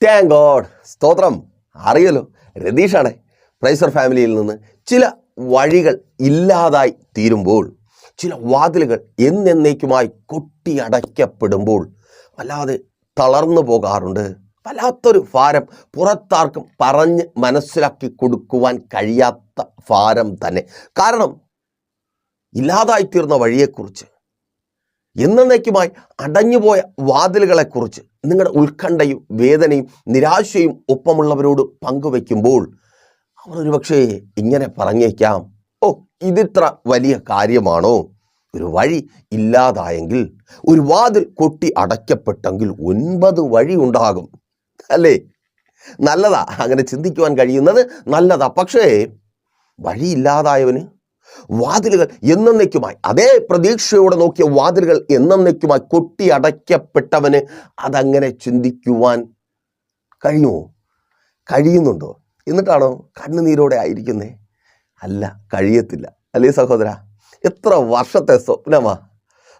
Thank God, സ്തോത്രം. അറിയല്ലോ, രതീഷാണ് പ്രൈസർ ഫാമിലിയിൽ നിന്ന്. ചില വഴികൾ ഇല്ലാതായി തീരുമ്പോൾ, ചില വാതിലുകൾ എന്നേക്കുമായി കൊട്ടിയടയ്ക്കപ്പെടുമ്പോൾ വല്ലാതെ തളർന്നു പോകാറുണ്ട്. വല്ലാത്തൊരു ഭാരം, പുറത്താർക്കും പറഞ്ഞ് മനസ്സിലാക്കി കൊടുക്കുവാൻ കഴിയാത്ത ഭാരം തന്നെ. കാരണം ഇല്ലാതായിത്തീർന്ന വഴിയെക്കുറിച്ച്, എന്നേക്കുമായി അടഞ്ഞുപോയ വാതിലുകളെക്കുറിച്ച് നിങ്ങളുടെ ഉത്കണ്ഠയും വേദനയും നിരാശയും ഒപ്പമുള്ളവരോട് പങ്കുവെക്കുമ്പോൾ അവർ ഒരുപക്ഷെ ഇങ്ങനെ പറഞ്ഞേക്കാം, ഓ ഇതിത്ര വലിയ കാര്യമാണോ? ഒരു വഴി ഇല്ലാതായെങ്കിൽ, ഒരു വാതിൽ കൊട്ടി അടയ്ക്കപ്പെട്ടെങ്കിൽ 9 വഴി ഉണ്ടാകും, അല്ലേ? നല്ലതാ, അങ്ങനെ ചിന്തിക്കുവാൻ കഴിയുന്നത് നല്ലതാ. പക്ഷേ വഴിയില്ലാതായവന് വാതിലുകൾ എന്നേക്കുമായി, അതേ പ്രതീക്ഷയോടെ നോക്കിയ വാതിലുകൾ എന്നേക്കുമായി കൊട്ടി അടയ്ക്കപ്പെട്ടവന് അതങ്ങനെ ചിന്തിക്കുവാൻ കഴിയുമോ? കഴിയുന്നുണ്ടോ? എന്നിട്ടാണോ കണ്ണുനീരോടെ ആയിരിക്കുന്നേ? അല്ല, കഴിയത്തില്ല, അല്ലേ സഹോദര? എത്ര വർഷത്തെ സ്വപ്നമാ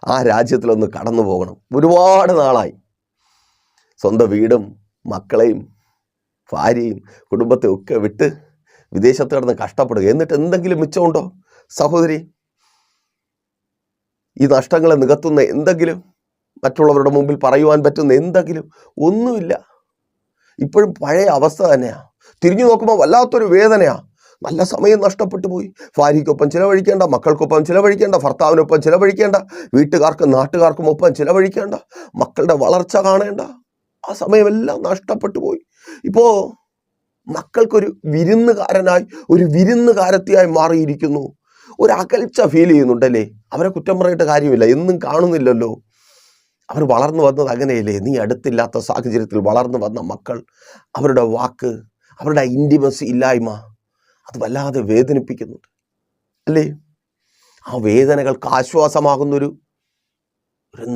ആ രാജ്യത്തിലൊന്ന് കടന്നു പോകണം. ഒരുപാട് നാളായി സ്വന്തം വീടും മക്കളെയും ഭാര്യയും കുടുംബത്തെയും ഒക്കെ വിട്ട് വിദേശത്ത് കിടന്ന് കഷ്ടപ്പെടുക. എന്നിട്ട് എന്തെങ്കിലും മിച്ചമുണ്ടോ സഹോദരി? ഈ നഷ്ടങ്ങളെ നികത്തുന്ന എന്തെങ്കിലും, മറ്റുള്ളവരുടെ മുമ്പിൽ പറയുവാൻ പറ്റുന്ന എന്തെങ്കിലും? ഒന്നുമില്ല. ഇപ്പോഴും പഴയ അവസ്ഥ തന്നെയാ. തിരിഞ്ഞു നോക്കുമ്പോൾ വല്ലാത്തൊരു വേദനയാ. നല്ല സമയം നഷ്ടപ്പെട്ടു പോയി. ഭാര്യയ്ക്കൊപ്പം ചിലവഴിക്കേണ്ട, മക്കൾക്കൊപ്പം ചിലവഴിക്കേണ്ട, ഭർത്താവിനൊപ്പം ചിലവഴിക്കേണ്ട, വീട്ടുകാർക്കും നാട്ടുകാർക്കും ഒപ്പം ചിലവഴിക്കേണ്ട, മക്കളുടെ വളർച്ച കാണേണ്ട ആ സമയമെല്ലാം നഷ്ടപ്പെട്ടു പോയി. ഇപ്പോൾ മക്കൾക്കൊരു വിരുന്നുകാരനായി, ഒരു വിരുന്നുകാരത്തിയായി മാറിയിരിക്കുന്നു. ഒരു അകൽച്ച ഫീൽ ചെയ്യുന്നുണ്ടല്ലേ? അവരെ കുറ്റം പറയേണ്ട കാര്യമില്ല, എന്നും കാണുന്നില്ലല്ലോ. അവർ വളർന്നു വന്നത് അങ്ങനെയല്ലേ? നീ അടുത്തില്ലാത്ത സാഹചര്യത്തിൽ വളർന്നു വന്ന മക്കൾ, അവരുടെ വാക്ക്, അവരുടെ ഇൻറ്റിമസി ഇല്ലായ്മ, അത് വല്ലാതെ വേദനിപ്പിക്കുന്നുണ്ട്, അല്ലേ? ആ വേദനകൾക്ക് ആശ്വാസമാകുന്നൊരു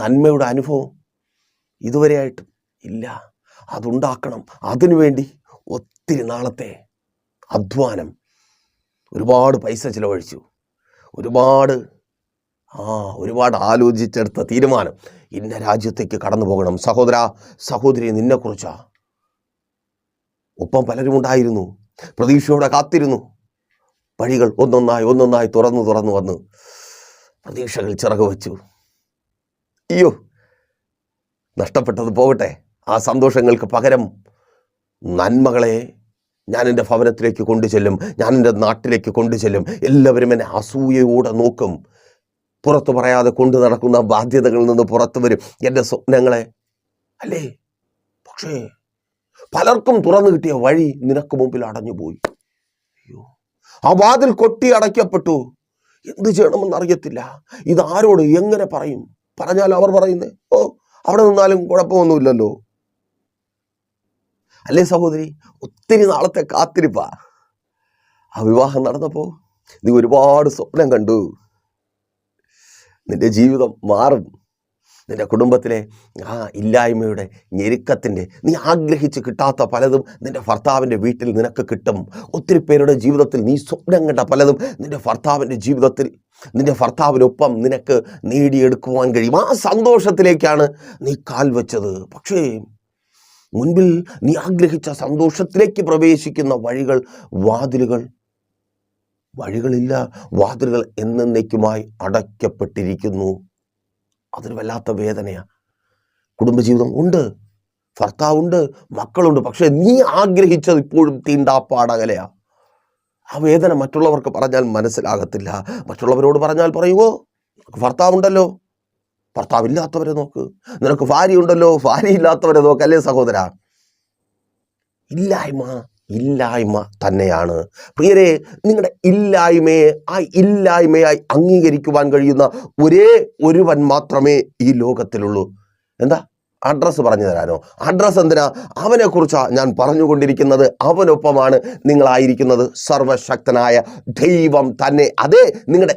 നന്മയുടെ അനുഭവം ഇതുവരെയായിട്ടും ഇല്ല. അതുണ്ടാക്കണം. അതിനുവേണ്ടി ഒത്തിരി നാളത്തെ അധ്വാനം, ഒരുപാട് പൈസ ചിലവഴിച്ചു, ഒരുപാട് ആലോചിച്ചെടുത്ത തീരുമാനം, ഇന്ന രാജ്യത്തേക്ക് കടന്നു പോകണം. സഹോദര സഹോദരി, നിന്നെക്കുറിച്ചാ. ഒപ്പം പലരും ഉണ്ടായിരുന്നു, പ്രതീക്ഷയോടെ കാത്തിരുന്നു. വഴികൾ ഒന്നൊന്നായി തുറന്നു വന്ന് പ്രതീക്ഷകൾ ചിറകു വച്ചു. അയ്യോ, നഷ്ടപ്പെട്ടത് പോകട്ടെ. ആ സന്തോഷങ്ങൾക്ക് പകരം നന്മകളെ ഞാൻ എൻ്റെ ഭവനത്തിലേക്ക് കൊണ്ടുചെല്ലും, ഞാൻ എൻ്റെ നാട്ടിലേക്ക് കൊണ്ടുചെല്ലും. എല്ലാവരും എന്നെ അസൂയയോടെ നോക്കും. പുറത്തു പറയാതെ കൊണ്ടു നടക്കുന്ന ബാധ്യതകളിൽ നിന്ന് പുറത്തു വരും എൻ്റെ സ്വപ്നങ്ങളെ, അല്ലേ? പക്ഷേ പലർക്കും തുറന്നു കിട്ടിയ വഴി നിനക്ക് മുമ്പിൽ അടഞ്ഞുപോയി. അയ്യോ, ആ വാതിൽ കൊട്ടി അടയ്ക്കപ്പെട്ടു. എന്ത് ചെയ്യണമെന്ന് അറിയത്തില്ല. ഇതാരോട് എങ്ങനെ പറയും? പറഞ്ഞാൽ അവർ പറയുന്നേ, ഓ അവിടെ നിന്നാലും കുഴപ്പമൊന്നുമില്ലല്ലോ, അല്ലേ സഹോദരി? ഒത്തിരി നാളത്തെ കാത്തിരിപ്പാ. ആ വിവാഹം നടന്നപ്പോൾ നീ ഒരുപാട് സ്വപ്നം കണ്ടു. നിന്റെ ജീവിതം മാറും. നിന്റെ കുടുംബത്തിലെ ആ ഇല്ലായ്മയുടെ ഞെരുക്കത്തിൻ്റെ, നീ ആഗ്രഹിച്ച് കിട്ടാത്ത പലതും നിന്റെ ഭർത്താവിൻ്റെ വീട്ടിൽ നിനക്ക് കിട്ടും. ഒത്തിരി പേരുടെ ജീവിതത്തിൽ നീ സ്വപ്നം കണ്ട പലതും നിന്റെ ഭർത്താവിൻ്റെ ജീവിതത്തിൽ, നിന്റെ ഭർത്താവിനൊപ്പം നിനക്ക് നേടിയെടുക്കുവാൻ കഴിയും. ആ സന്തോഷത്തിലേക്കാണ് നീ കാൽ വെച്ചത്. പക്ഷേ മുൻപിൽ നീ ആഗ്രഹിച്ച സന്തോഷത്തിലേക്ക് പ്രവേശിക്കുന്ന വഴികളില്ല. വാതിലുകൾ എന്നേക്കുമായി അടയ്ക്കപ്പെട്ടിരിക്കുന്നു. അതൊരു വല്ലാത്ത വേദനയാണ്. കുടുംബജീവിതം ഉണ്ട്, ഭർത്താവുണ്ട്, മക്കളുണ്ട്, പക്ഷെ നീ ആഗ്രഹിച്ചത് ഇപ്പോഴും തീണ്ടാപ്പാടകലെയാ. ആ വേദന മറ്റുള്ളവർക്ക് പറഞ്ഞാൽ മനസ്സിലാകത്തില്ല. മറ്റുള്ളവരോട് പറഞ്ഞാൽ പറയുമോ, ഭർത്താവുണ്ടല്ലോ, ഭർത്താവില്ലാത്തവരെ നോക്ക്. നിനക്ക് ഭാര്യയുണ്ടല്ലോ, ഭാര്യയില്ലാത്തവരെ നോക്ക്, അല്ലേ സഹോദര? ഇല്ലായ്മ തന്നെയാണ്. പ്രിയരെ, നിങ്ങളുടെ ഇല്ലായ്മയായി അംഗീകരിക്കുവാൻ കഴിയുന്ന ഒരേ ഒരുവൻ മാത്രമേ ഈ ലോകത്തിലുള്ളൂ. എന്താ? അഡ്രസ്സ് പറഞ്ഞു തരാനോ? അഡ്രസ്സ് എന്തിനാ? അവനെക്കുറിച്ചാണ് ഞാൻ പറഞ്ഞുകൊണ്ടിരിക്കുന്നത്. അവനൊപ്പമാണ് നിങ്ങളായിരിക്കുന്നത്. സർവശക്തനായ ദൈവം തന്നെ. അതേ, നിങ്ങളുടെ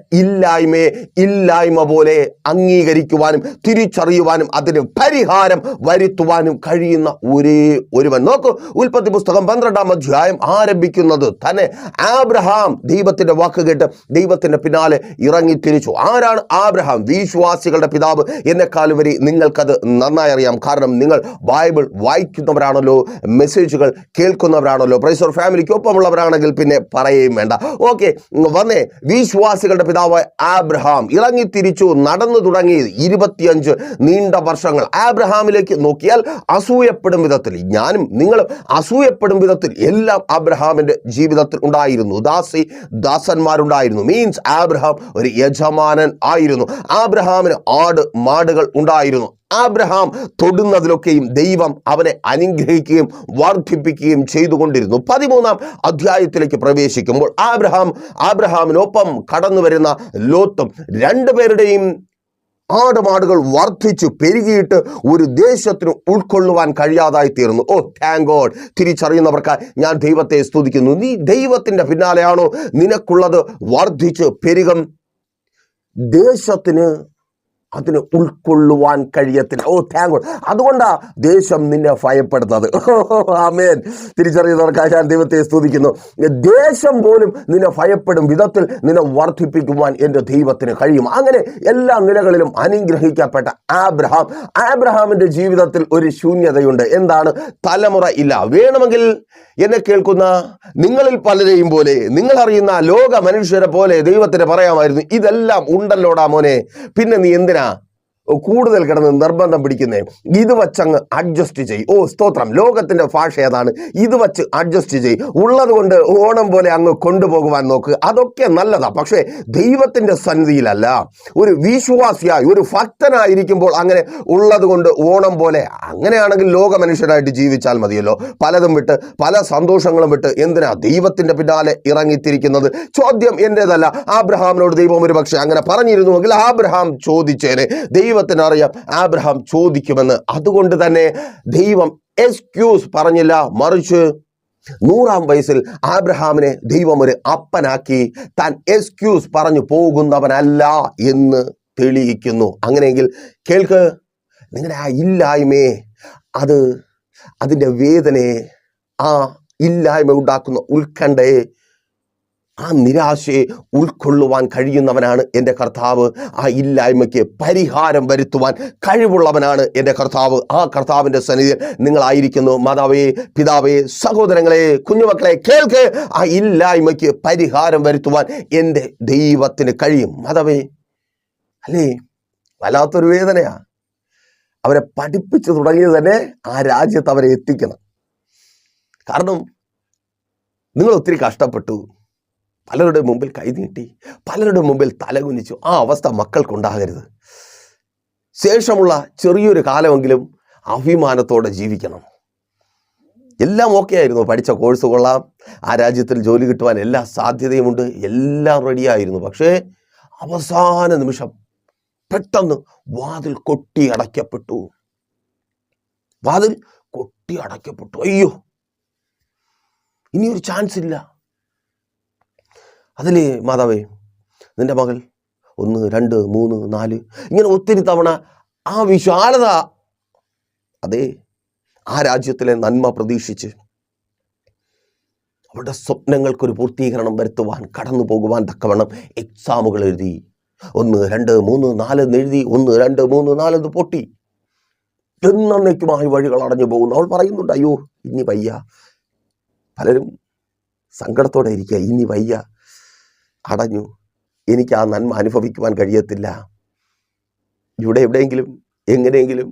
ഇല്ലായ്മ പോലെ അംഗീകരിക്കുവാനും തിരിച്ചറിയുവാനും അതിന് പരിഹാരം വരുത്തുവാനും കഴിയുന്ന ഒരേ ഒരുവൻ. നോക്കൂ, ഉൽപ്പത്തി പുസ്തകം 12-ാം അധ്യായം ആരംഭിക്കുന്നത് തന്നെ ആബ്രഹാം ദൈവത്തിന്റെ വാക്ക് കേട്ട് ദൈവത്തിന്റെ പിന്നാലെ ഇറങ്ങിത്തിരിച്ചു. ആരാണ് ആബ്രഹാം? വിശ്വാസികളുടെ പിതാവ്. എന്നെക്കാളുപരി നിങ്ങൾക്കത് നന്നായി അറിയാം. എനിക്കറിയാം. കാരണം നിങ്ങൾ ബൈബിൾ വായിക്കുന്നവരാണല്ലോ, മെസ്സേജുകൾ കേൾക്കുന്നവരാണല്ലോ. പ്രൈസ് ദി ലോർഡ് ഫാമിലിക്ക് ഒപ്പമുള്ളവരാണെങ്കിൽ പിന്നെ പറയുകയും വേണ്ട. ഓക്കെ, വന്നേ. വിശ്വാസികളുടെ പിതാവ് ആബ്രഹാം ഇറങ്ങിത്തിരിച്ചു നടന്നു തുടങ്ങി 25 നീണ്ട വർഷങ്ങൾ. ആബ്രഹാമിലേക്ക് നോക്കിയാൽ അസൂയപ്പെടും വിധത്തിൽ, ഞാനും നിങ്ങളും അസൂയപ്പെടും വിധത്തിൽ എല്ലാം ആബ്രഹാമിന്റെ ജീവിതത്തിൽ ഉണ്ടായിരുന്നു. ദാസന്മാരുണ്ടായിരുന്നു. മീൻസ് ആബ്രഹാം ഒരു യജമാനൻ ആയിരുന്നു. ആബ്രഹാമിന് ആട് മാടുകൾ ഉണ്ടായിരുന്നു. ആബ്രഹാം തൊടുന്നതിലൊക്കെയും ദൈവം അവനെ അനുഗ്രഹിക്കുകയും വർദ്ധിപ്പിക്കുകയും ചെയ്തുകൊണ്ടിരുന്നു. 13-ാം അധ്യായത്തിലേക്ക് പ്രവേശിക്കുമ്പോൾ ആബ്രഹാമിനൊപ്പം കടന്നു വരുന്ന ലോത്തും രണ്ടുപേരുടെയും ആടുമാടുകൾ വർദ്ധിച്ചു പെരുകിയിട്ട് ഒരു ദേശത്തിന് ഉൾക്കൊള്ളുവാൻ കഴിയാതായി തീർന്നു. ഓ താങ്ക് ഗോഡ്. തിരിച്ചറിയുന്നവർക്ക് ഞാൻ ദൈവത്തെ സ്തുതിക്കുന്നു. നീ ദൈവത്തിന്റെ പിന്നാലെയാണോ? നിനക്കുള്ളത് വർദ്ധിച്ച് പെരുകും, ദേശത്തിന് അതിന് ഉൾക്കൊള്ളുവാൻ കഴിയത്തില്ല. ഓ താങ്ക് ഗോഡ്. അതുകൊണ്ടാ ദേശം നിന്നെ ഭയപ്പെടുന്നത്. ആമേൻ. തിരിച്ചറിയുന്നവർക്കായി ഞാൻ ദൈവത്തെ സ്തുതിക്കുന്നു. ദേശം പോലും നിന്നെ ഭയപ്പെടും വിധത്തിൽ നിന്നെ വർദ്ധിപ്പിക്കുവാൻ എൻ്റെ ദൈവത്തിന് കഴിയും. അങ്ങനെ എല്ലാ നിലകളിലും അനുഗ്രഹിക്കപ്പെട്ട ആബ്രഹാമിന്റെ ജീവിതത്തിൽ ഒരു ശൂന്യതയുണ്ട്. എന്താണ്? തലമുറ ഇല്ല. വേണമെങ്കിൽ എന്നെ കേൾക്കുന്ന നിങ്ങളിൽ പലരെയും പോലെ, നിങ്ങൾ അറിയുന്ന ലോക മനുഷ്യരെ പോലെ ദൈവത്തിന് പറയാമായിരുന്നു, ഇതെല്ലാം ഉണ്ടല്ലോടാ മോനെ, പിന്നെ നീ എന്തിനാ കൂടുതൽ കിടന്ന് നിർബന്ധം പിടിക്കുന്നേ? ഇത് വച്ചങ്ങ് അഡ്ജസ്റ്റ് ചെയ്യും. ഓ സ്തോത്രം. ലോകത്തിന്റെ ഭാഷ ഏതാണ്? ഇത് വച്ച് അഡ്ജസ്റ്റ് ചെയ്യും. ഉള്ളത് കൊണ്ട് ഓണം പോലെ അങ്ങ് കൊണ്ടുപോകുവാൻ നോക്ക്. അതൊക്കെ നല്ലതാ. പക്ഷേ ദൈവത്തിന്റെ സന്നിധിയിലല്ല. ഒരു വിശ്വാസിയായി ഒരു ഭക്തനായിരിക്കുമ്പോൾ അങ്ങനെ ഉള്ളത് കൊണ്ട് ഓണം പോലെ, അങ്ങനെയാണെങ്കിൽ ലോക മനുഷ്യരായിട്ട് ജീവിച്ചാൽ മതിയല്ലോ. പലതും വിട്ട് പല സന്തോഷങ്ങളും വിട്ട് എന്തിനാ ദൈവത്തിന്റെ പിന്നാലെ ഇറങ്ങിത്തിരിക്കുന്നത്? ചോദ്യം എന്റേതല്ല. ആബ്രഹാമിനോട് ദൈവം ഒരു പക്ഷേ അങ്ങനെ പറഞ്ഞിരുന്നുവെങ്കിൽ ആബ്രഹാം ചോദിച്ചേനെ. ദൈവത്തിനറിയാം ആബ്രഹാം ചോദിക്കുമെന്ന്. അതുകൊണ്ട് തന്നെ ദൈവം എക്സ്ക്യൂസ് പറഞ്ഞില്ല. മറിച്ച് 100-ാം വയസ്സിൽ ആബ്രഹാമിനെ ദൈവം ഒരു അപ്പനാക്കി. താൻ എക്സ്ക്യൂസ് പറഞ്ഞു പോകുന്നവനല്ല എന്ന് തെളിയിക്കുന്നു. അങ്ങനെയെങ്കിൽ കേൾക്ക്, നിങ്ങളുടെ ആ ഇല്ലായ്മയെ, അതിൻ്റെ വേദനയെ, ആ ഇല്ലായ്മ ഉണ്ടാക്കുന്ന ഉത്കണ്ഠയെ, ആ നിരാശയെ ഉൾക്കൊള്ളുവാൻ കഴിയുന്നവനാണ് എൻ്റെ കർത്താവ്. ആ ഇല്ലായ്മയ്ക്ക് പരിഹാരം വരുത്തുവാൻ കഴിവുള്ളവനാണ് എൻ്റെ കർത്താവ്. ആ കർത്താവിൻ്റെ സന്നിധിയിൽ നിങ്ങളായിരിക്കുന്നു. മാതാവേ, പിതാവേ, സഹോദരങ്ങളെ, കുഞ്ഞുമക്കളെ, കേൾക്ക്. ആ ഇല്ലായ്മയ്ക്ക് പരിഹാരം വരുത്തുവാൻ എൻ്റെ ദൈവത്തിന് കഴിയും. മാതാവേ, അല്ലേ, വല്ലാത്തൊരു വേദനയാ. അവരെ പഠിപ്പിച്ചു തുടങ്ങിയത് തന്നെ ആ രാജ്യത്ത് അവരെ എത്തിക്കണം. കാരണം നിങ്ങൾ ഒത്തിരി കഷ്ടപ്പെട്ടു, പലരുടെ മുമ്പിൽ കൈനീട്ടി, പലരുടെ മുമ്പിൽ തലകുനിച്ചു. ആ അവസ്ഥ മക്കൾക്കുണ്ടാകരുത്. ശേഷമുള്ള ചെറിയൊരു കാലമെങ്കിലും അഭിമാനത്തോടെ ജീവിക്കണം. എല്ലാം ഓക്കെ ആയിരുന്നു. പഠിച്ച കോഴ്സ് കൊള്ളാം, ആ രാജ്യത്തിൽ ജോലി കിട്ടുവാൻ എല്ലാ സാധ്യതയുമുണ്ട്, എല്ലാം റെഡിയായിരുന്നു. പക്ഷേ അവസാന നിമിഷം പെട്ടെന്ന് വാതിൽ കൊട്ടി അടയ്ക്കപ്പെട്ടു. അയ്യോ, ഇനിയൊരു ചാൻസ് ഇല്ല. അതിലേ മാതാവേ, നിന്റെ മകൾ 1, 2, 3, 4 ഇങ്ങനെ ഒത്തിരി തവണ ആ വിശാലത, അതെ, ആ രാജ്യത്തിലെ നന്മ പ്രതീക്ഷിച്ച് അവരുടെ സ്വപ്നങ്ങൾക്കൊരു പൂർത്തീകരണം വരുത്തുവാൻ കടന്നു പോകുവാൻ തക്കവണ്ണം എക്സാമുകൾ എഴുതി. 1, 2, 3, 4 എഴുതി. 1, 2, 3, 4 പൊട്ടി. എന്നേക്കുമായി വഴികൾ അടഞ്ഞു പോകുന്നു. അവൾ പറയുന്നുണ്ട്, അയ്യോ ഇനി വയ്യ. പലരും സങ്കടത്തോടെ ഇരിക്കുക, ഇനി വയ്യ, അടഞ്ഞു, എനിക്ക് ആ നന്മ അനുഭവിക്കുവാൻ കഴിയത്തില്ല. ഇവിടെ എവിടെയെങ്കിലും എങ്ങനെയെങ്കിലും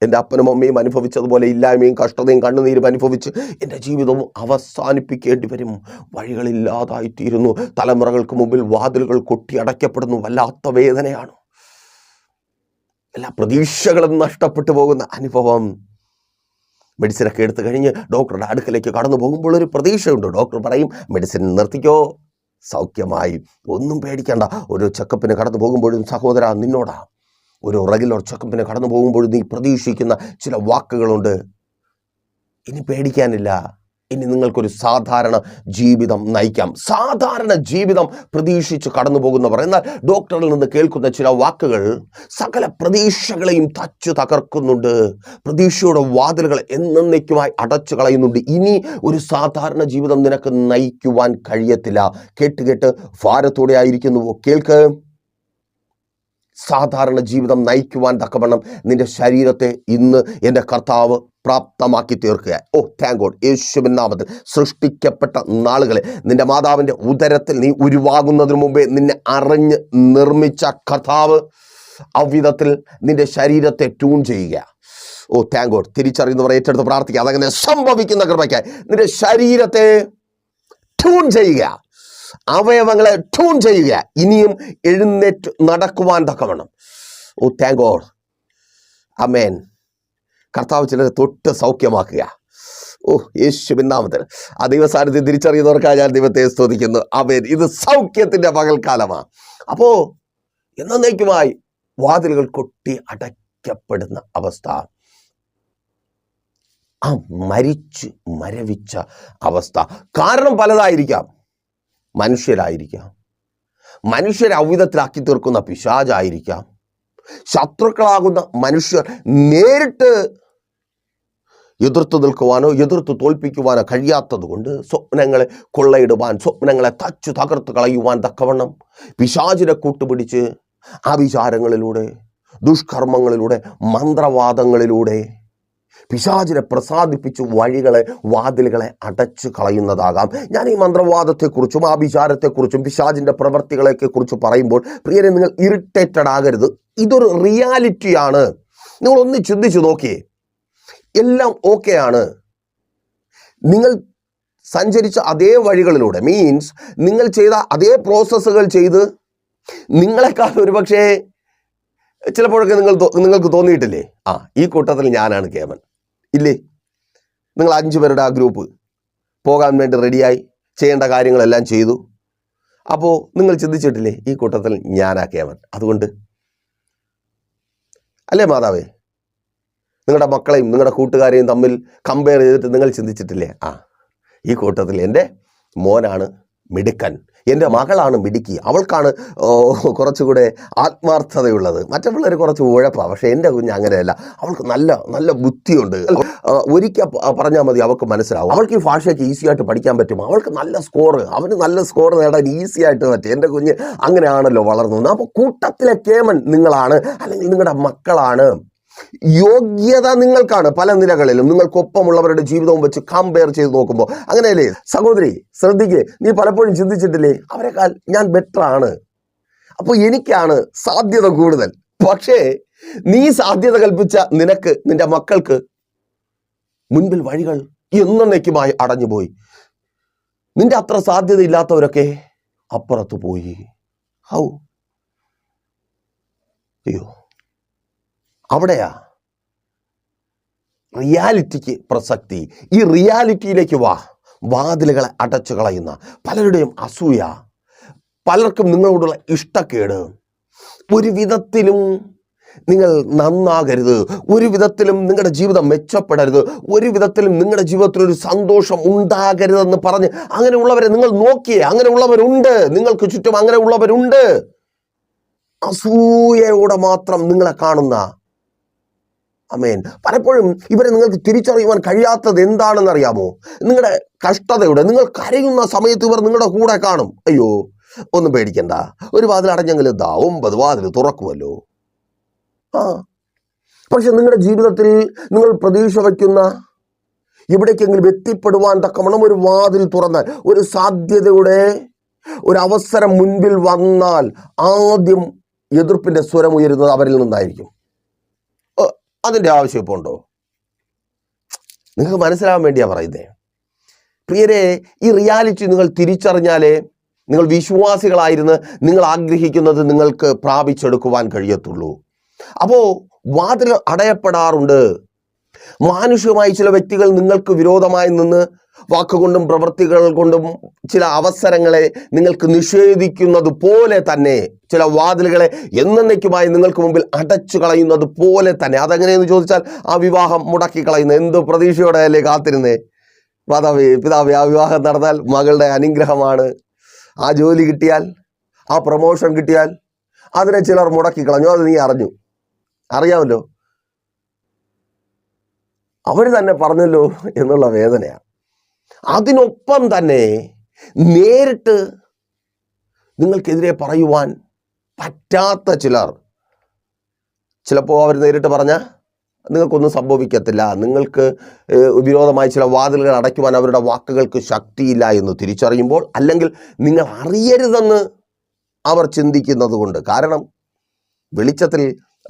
എൻ്റെ അപ്പനും അമ്മയും അനുഭവിച്ചതുപോലെ ഇല്ലായ്മയും കഷ്ടതയും കണ്ണുനീരും അനുഭവിച്ച് എൻ്റെ ജീവിതവും അവസാനിപ്പിക്കേണ്ടി വരും. വഴികളില്ലാതായിത്തീരുന്നു. തലമുറകൾക്ക് മുമ്പിൽ വാതിലുകൾ കൊട്ടി അടയ്ക്കപ്പെടുന്നു. വല്ലാത്ത വേദനയാണ്. എല്ലാ പ്രതീക്ഷകളും നഷ്ടപ്പെട്ടു പോകുന്ന അനുഭവം. മെഡിസിനൊക്കെ എടുത്തു കഴിഞ്ഞ് ഡോക്ടറുടെ അടുക്കലേക്ക് കടന്നു പോകുമ്പോൾ ഒരു പ്രതീക്ഷയുണ്ട്. ഡോക്ടർ പറയും, മെഡിസിൻ നിർത്തിക്കോ, സൗഖ്യമായി, ഒന്നും പേടിക്കണ്ട. ഒരു ചെക്കപ്പിന് കടന്നു പോകുമ്പോഴും സഹോദര, നിന്നോടാ ഒരു റെഗുലർ ചെക്കപ്പിന് കടന്നു പോകുമ്പോഴും നീ പ്രതീക്ഷിക്കുന്ന ചില വാക്കുകളുണ്ട്. ഇനി പേടിക്കാനില്ല, ഇനി നിങ്ങൾക്കൊരു സാധാരണ ജീവിതം നയിക്കാം. സാധാരണ ജീവിതം പ്രതീക്ഷിച്ച് കടന്നു പോകുന്നവർ. എന്നാൽ ഡോക്ടറിൽ നിന്ന് കേൾക്കുന്ന ചില വാക്കുകൾ സകല പ്രതീക്ഷകളെയും തച്ചു തകർക്കുന്നുണ്ട്. പ്രതീക്ഷയുടെ വാതിലുകൾ എന്നേക്കുമായി അടച്ചു കളയുന്നുണ്ട്. ഇനി ഒരു സാധാരണ ജീവിതം നിനക്ക് നയിക്കുവാൻ കഴിയത്തില്ല. കേട്ട് ഭാരത്തോടെ ആയിരിക്കുന്നുവോ? കേൾക്ക്. സാധാരണ ജീവിതം നയിക്കുവാൻ തക്കവണ്ണം നിന്റെ ശരീരത്തെ ഇന്ന് എൻ്റെ കർത്താവ് പ്രാപ്തമാക്കി തീർക്കുക. Thank God. യേശുവിൻ നാമത്തിൽ സൃഷ്ടിക്കപ്പെട്ട നാളുകളെ നിന്റെ മാതാവിൻ്റെ ഉദരത്തിൽ നീ ഉരുവാകുന്നതിന് മുമ്പേ നിന്നെ അറിഞ്ഞ് നിർമ്മിച്ച കർത്താവ് അவ்விധത്തിൽ നിന്റെ ശരീരത്തെ ട്യൂൺ ചെയ്യുക. Thank God. തിരിച്ചറിയുന്നവർ ഏറ്റെടുത്ത് പ്രാർത്ഥിക്കുക. അതങ്ങനെ സംഭവിക്കുന്ന കൃപയ്ക്കായി നിന്റെ ശരീരത്തെ ട്യൂൺ ചെയ്യുക, അവയവങ്ങളെ ട്യൂൺ ചെയ്യുക, ഇനിയും എഴുന്നേറ്റ് നടക്കുവാൻ തക്കവണ്ണം. Thank God. ആമേൻ. കർത്താവ് ചിലരെ തൊട്ട് സൗഖ്യമാക്കുക. യേശുവിൻ നാമത്തിൽ ആ ദൈവസാന്നിധ്യം തിരിച്ചറിയുന്നവർക്കായി ഞാൻ ദൈവത്തെ സ്തുതിക്കുന്നു. ആമേൻ. ഇത് സൗഖ്യത്തിന്റെ പകൽക്കാലമാണ്. അപ്പോ എന്നേക്കുമായി വാതിലുകൾ കൊട്ടി അടയ്ക്കപ്പെടുന്ന അവസ്ഥ, ആ മരവിച്ച അവസ്ഥ. കാരണം പലതായിരിക്കാം. മനുഷ്യരായിരിക്കാം, മനുഷ്യരെ അவ்விധത്തിലാക്കി തീർക്കുന്ന പിശാചായിരിക്കാം, ശത്രുക്കളാകുന്ന മനുഷ്യർ നേരിട്ട് എതിർത്ത് നിൽക്കുവാനോ എതിർത്ത് തോൽപ്പിക്കുവാനോ കഴിയാത്തത് കൊണ്ട് സ്വപ്നങ്ങളെ കൊള്ളയിടുവാൻ, സ്വപ്നങ്ങളെ തച്ചു തകർത്ത് കളയുവാൻ തക്കവണ്ണം പിശാചിനെ കൂട്ടുപിടിച്ച് ആ വിചാരങ്ങളിലൂടെ, ദുഷ്കർമ്മങ്ങളിലൂടെ, മന്ത്രവാദങ്ങളിലൂടെ പിശാചിനെ പ്രസാദിപ്പിച്ച് വാതിലുകളെ അടച്ചു കളയുന്നതാകാം. ഞാൻ ഈ മന്ത്രവാദത്തെക്കുറിച്ചും ആ വിചാരത്തെക്കുറിച്ചും പിശാചിൻ്റെ പ്രവർത്തികളെയൊക്കെ കുറിച്ച് പറയുമ്പോൾ പ്രിയരെ, നിങ്ങൾ ഇറിറ്റേറ്റഡ് ആകരുത്. ഇതൊരു റിയാലിറ്റിയാണ്. നിങ്ങളൊന്ന് ചിന്തിച്ചു നോക്കിയേ. എല്ലാം ഓക്കെയാണ്. നിങ്ങൾ സഞ്ചരിച്ച അതേ വഴികളിലൂടെ, മീൻസ് നിങ്ങൾ ചെയ്ത അതേ പ്രോസസ്സുകൾ ചെയ്ത് നിങ്ങളെക്കാൾ ഒരുപക്ഷെ ചിലപ്പോഴൊക്കെ നിങ്ങൾക്ക് തോന്നിയിട്ടില്ലേ, ഈ കൂട്ടത്തിൽ ഞാനാണ് കേമൻ, ഇല്ലേ? നിങ്ങൾ 5 പേരുടെ ആ ഗ്രൂപ്പ് പോകാൻ വേണ്ടി റെഡിയായി, ചെയ്യേണ്ട കാര്യങ്ങളെല്ലാം ചെയ്തു. അപ്പോൾ നിങ്ങൾ ചിന്തിച്ചിട്ടില്ലേ, ഈ കൂട്ടത്തിൽ ഞാനാ കേമൻ? അതുകൊണ്ട് അല്ലേ മാതാവേ, നിങ്ങളുടെ മക്കളെയും നിങ്ങളുടെ കൂട്ടുകാരെയും തമ്മിൽ കമ്പയർ ചെയ്തിട്ട് നിങ്ങൾ ചിന്തിച്ചിട്ടില്ലേ, ഈ കൂട്ടത്തിൽ എൻ്റെ മോനാണ് മിടുക്കൻ, എൻ്റെ മകളാണ് മിടുക്കി, അവൾക്കാണ് കുറച്ചുകൂടെ ആത്മാർത്ഥതയുള്ളത്, മറ്റേ പിള്ളേർ കുറച്ച് ഉഴപ്പാണ്, പക്ഷേ എൻ്റെ കുഞ്ഞ് അങ്ങനെയല്ല, അവൾക്ക് നല്ല നല്ല ബുദ്ധിയുണ്ട്, ഒരിക്കൽ പറഞ്ഞാൽ മതി അവൾക്ക് മനസ്സിലാവും, അവൾക്ക് ഈ ഭാഷയൊക്കെ ഈസിയായിട്ട് പഠിക്കാൻ പറ്റും, അവൾക്ക് നല്ല സ്കോർ, അവന് നല്ല സ്കോർ നേടാൻ ഈസിയായിട്ട് പറ്റും, എൻ്റെ കുഞ്ഞ് അങ്ങനെയാണല്ലോ വളർന്നു. അപ്പോൾ കൂട്ടത്തിലെ കേമൻ നിങ്ങളാണ്, അല്ലെങ്കിൽ നിങ്ങളുടെ മക്കളാണ്. യോഗ്യത നിങ്ങൾക്കാണ്. പല നിലകളിലും നിങ്ങൾക്കൊപ്പമുള്ളവരുടെ ജീവിതവും വെച്ച് കമ്പയർ ചെയ്ത് നോക്കുമ്പോൾ അങ്ങനെയല്ലേ? സഹോദരി ശ്രദ്ധിക്കേ, നീ പലപ്പോഴും ചിന്തിച്ചിട്ടില്ലേ, അവരെക്കാൾ ഞാൻ ബെറ്റർ ആണ്, അപ്പോൾ എനിക്കാണ് സാധ്യത കൂടുതൽ. പക്ഷേ നീ സാധ്യത കൽപ്പിച്ച നിനക്ക്, നിന്റെ മക്കൾക്ക് മുൻപിൽ വഴികൾ എന്നേക്കുമായി അടഞ്ഞുപോയി. നിന്റെ അത്ര സാധ്യത ഇല്ലാത്തവരൊക്കെ അപ്പുറത്ത് പോയി. അയ്യോ, അവിടെയാ റിയാലിറ്റിക്ക് പ്രസക്തി. ഈ റിയാലിറ്റിയിലേക്ക് വാതിലുകളെ അടച്ചു കളയുന്ന പലരുടെയും അസൂയ, പലർക്കും നിങ്ങളോടുള്ള ഇഷ്ടക്കേട്, ഒരു വിധത്തിലും നിങ്ങൾ നന്നാകരുത്, ഒരു വിധത്തിലും നിങ്ങളുടെ ജീവിതം മെച്ചപ്പെടരുത്, ഒരു വിധത്തിലും നിങ്ങളുടെ ജീവിതത്തിലൊരു സന്തോഷം ഉണ്ടാകരുതെന്ന് പറഞ്ഞ് അങ്ങനെയുള്ളവരെ നിങ്ങൾ നോക്കിയേ. അങ്ങനെയുള്ളവരുണ്ട്, നിങ്ങൾക്ക് ചുറ്റും അങ്ങനെയുള്ളവരുണ്ട്. അസൂയയോടെ മാത്രം നിങ്ങളെ കാണുന്ന, ആമേൻ, പലപ്പോഴും ഇവരെ നിങ്ങൾക്ക് തിരിച്ചറിയുവാൻ കഴിയാത്തത് എന്താണെന്ന് അറിയാമോ? നിങ്ങളുടെ കഷ്ടതയുടെ, നിങ്ങൾ കരയുന്ന സമയത്ത് ഇവർ നിങ്ങളുടെ കൂടെ കാണും. അയ്യോ, ഒന്നും പേടിക്കണ്ട, ഒരു വാതിൽ അടഞ്ഞെങ്കിൽ 9 വാതിൽ തുറക്കുമല്ലോ. പക്ഷെ നിങ്ങളുടെ ജീവിതത്തിൽ നിങ്ങൾ പ്രതീക്ഷ വയ്ക്കുന്ന എവിടേക്കെങ്കിലും എത്തിപ്പെടുവാൻ തക്കവണ്ണം ഒരു വാതിൽ തുറന്നാൽ, ഒരു സാധ്യതയുടെ ഒരു അവസരം മുൻപിൽ വന്നാൽ ആദ്യം എതിർപ്പിന്റെ സ്വരം ഉയരുന്നത് അവരിൽ നിന്നായിരിക്കും. അതിൻ്റെ ആവശ്യം ഇപ്പോൾ ഉണ്ടോ? നിങ്ങൾക്ക് മനസ്സിലാവാൻ വേണ്ടിയാ പറയുന്നേ. പ്രിയരെ, ഈ റിയാലിറ്റി നിങ്ങൾ തിരിച്ചറിഞ്ഞാലേ നിങ്ങൾ വിശ്വാസികളായിരുന്ന് നിങ്ങൾ ആഗ്രഹിക്കുന്നത് നിങ്ങൾക്ക് പ്രാപിച്ചെടുക്കുവാൻ കഴിയത്തുള്ളൂ. അപ്പോൾ വാതിൽ അടയപ്പെടാറുണ്ട്. മാനുഷികമായി ചില വ്യക്തികൾ നിങ്ങൾക്ക് വിരോധമായി നിന്ന് വാക്കുകൊണ്ടും പ്രവൃത്തികൾ കൊണ്ടും ചില അവസരങ്ങളെ നിങ്ങൾക്ക് നിഷേധിക്കുന്നത് പോലെ തന്നെ, ചില വാതിലുകളെ എന്നേക്കുമായി നിങ്ങൾക്ക് മുമ്പിൽ അടച്ചു കളയുന്നത് പോലെ തന്നെ. അതെങ്ങനെയെന്ന് ചോദിച്ചാൽ, ആ വിവാഹം മുടക്കി കളയുന്നത് എന്ത് പ്രതീക്ഷയോടെ അല്ലേ കാത്തിരുന്നേ? പിതാവേ, ആ വിവാഹം നടന്നാൽ മകളുടെ അനുഗ്രഹമാണ്, ആ ജോലി കിട്ടിയാൽ, ആ പ്രൊമോഷൻ കിട്ടിയാൽ, അതിനെ ചിലർ മുടക്കി കളഞ്ഞു. അത് നീ അറിയാമല്ലോ, അവർ തന്നെ പറഞ്ഞല്ലോ എന്നുള്ള വേദനയാണ്. അതിനൊപ്പം തന്നെ നേരിട്ട് നിങ്ങൾക്കെതിരെ പറയുവാൻ പറ്റാത്ത ചിലർ ചിലപ്പോൾ അവർ നേരിട്ട് പറഞ്ഞാൽ നിങ്ങൾക്കൊന്നും സംഭവിക്കത്തില്ല, നിങ്ങൾക്ക് വിരോധമായി ചില വാതിലുകൾ അടയ്ക്കുവാൻ അവരുടെ വാക്കുകൾക്ക് ശക്തിയില്ല എന്ന് തിരിച്ചറിയുമ്പോൾ, അല്ലെങ്കിൽ നിങ്ങൾ അറിയരുതെന്ന് അവർ ചിന്തിക്കുന്നത് കൊണ്ട്. കാരണം വെളിച്ചത്തിൽ